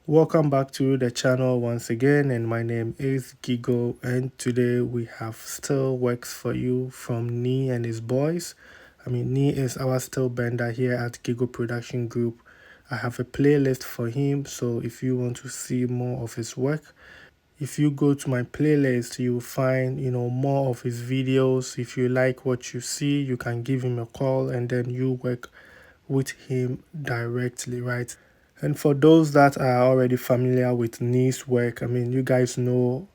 Welcome back to the channel once again, and my name is Gigo, and today we have still works for you from Nee and his boys. Nee is our still bender here at Gigo Production Group. I have a playlist for him, so if you want to see more of his work, if you go to my playlist, you'll find more of his videos. If you like what you see, you can give him a call, and then you work with him directly, right? And for those that are already familiar with Nee's work, you guys know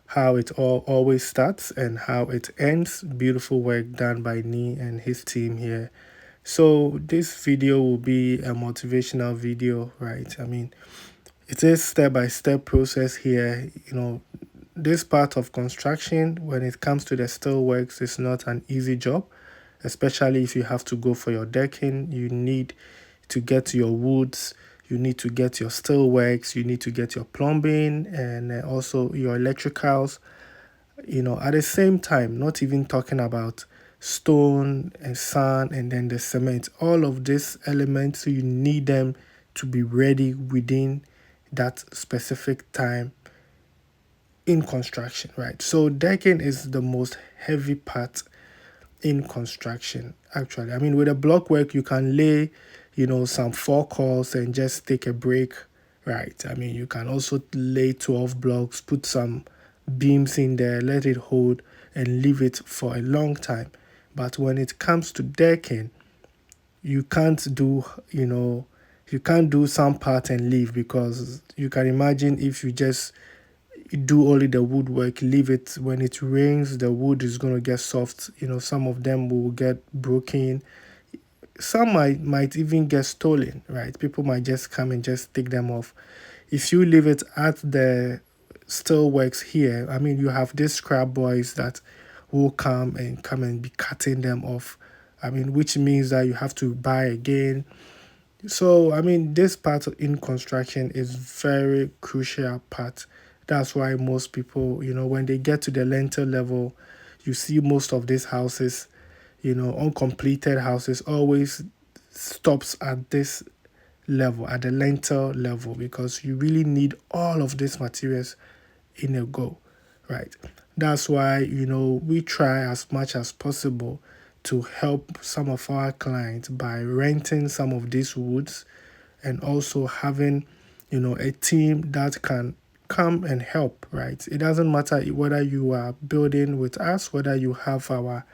how it all always starts and how it ends. Beautiful work done by Nee and his team here. So this video will be a motivational video, right? It is step by step process here. This part of construction, when it comes to the steelworks, is not an easy job, especially if you have to go for your decking. You need to get your woods, you need to get your steelworks, you need to get your plumbing, and also your electricals. At the same time, not even talking about stone and sand and then the cement. All of these elements, you need them to be ready within that specific time in construction, right? So decking is the most heavy part in construction, actually. With a block work, you can lay, some 4 calls and just take a break, right? You can also lay 12 blocks, put some beams in there, let it hold, and leave it for a long time. But when it comes to decking, you can't do, you can't do some part and leave, because you can imagine if you just do only the woodwork, leave it, when it rains, the wood is going to get soft. Some of them will get broken. Some might even get stolen, right? People might just come and just take them off. If you leave it at the steelworks here, you have these scrap boys that will come and be cutting them off. Which means that you have to buy again. So, this part in construction is very crucial part. That's why most people, when they get to the lintel level, you see most of these houses, uncompleted houses always stops at this level, at the lintel level, because you really need all of these materials in a go, right? That's why, we try as much as possible to help some of our clients by renting some of these woods, and also having, a team that can come and help, right? It doesn't matter whether you are building with us, whether you have our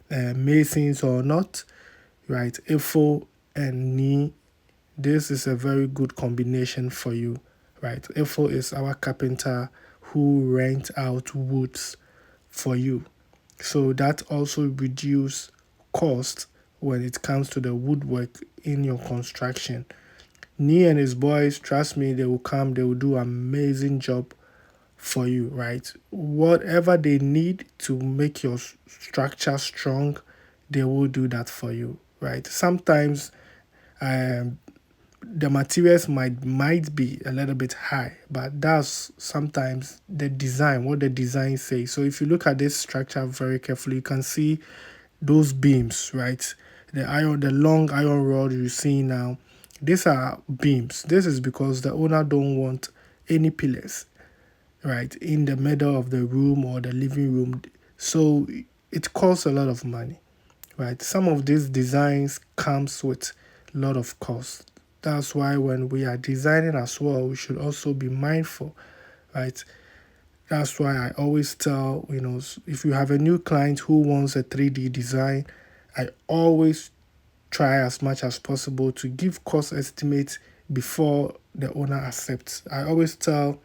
masons or not, right? Ifo and Ni, this is a very good combination for you, right? Ifo is our carpenter who rent out woods for you. So that also reduce cost when it comes to the woodwork in your construction. Nee and his boys, trust me, they will come, they will do amazing job for you, right? Whatever they need to make your structure strong, they will do that for you, right? Sometimes um, the materials might be a little bit high, but that's sometimes the design, what the design says. So if you look at this structure very carefully, you can see those beams, right? The long iron rod you see now, these are beams. This is because the owner don't want any pillars, right, in the middle of the room or the living room. So it costs a lot of money, right? Some of these designs comes with a lot of cost. That's why when we are designing as well, we should also be mindful, right? That's why I always tell, if you have a new client who wants a 3D design, I always try as much as possible to give cost estimates before the owner accepts. I always tell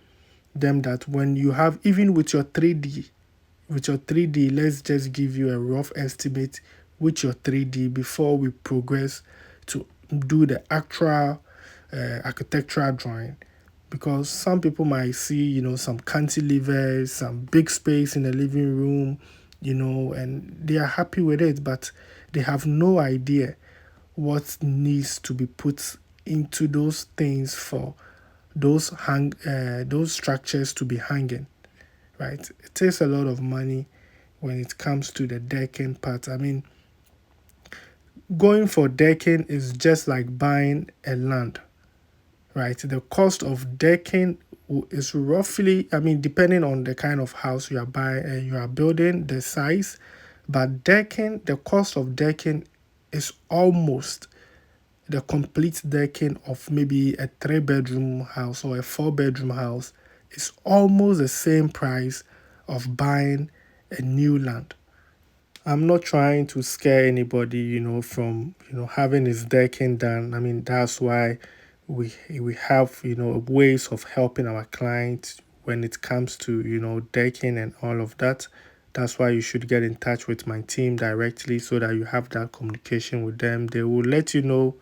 them that when you have, even with your 3D, let's just give you a rough estimate with your 3D before we progress to do the actual architectural drawing. Because some people might see, some cantilevers, some big space in the living room, and they are happy with it, but they have no idea what needs to be put into those things for those structures to be hanging, right? It takes a lot of money when it comes to the decking part. Going for decking is just like buying a land, right? The cost of decking is roughly, I mean, depending on the kind of house you are buying and you are building, the size, but decking, the cost of decking is almost the complete decking of maybe a 3 bedroom house or a 4 bedroom house is almost the same price of buying a new land. I'm not trying to scare anybody, from having his decking done. I mean, that's why we have ways of helping our clients when it comes to decking and all of that. That's why you should get in touch with my team directly so that you have that communication with them. They will let you know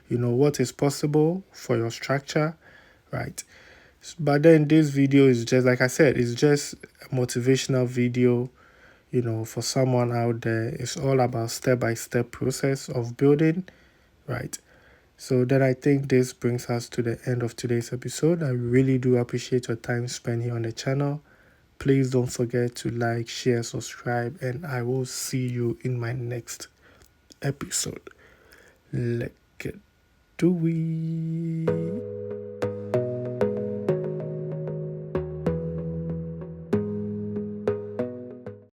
what is possible for your structure, right? But then this video is just like I said, it's just a motivational video, for someone out there. It's all about step by step process of building, right? So then I think this brings us to the end of today's episode. I really do appreciate your time spent here on the channel. Please don't forget to like, share, subscribe, and I will see you in my next episode. Let's get do we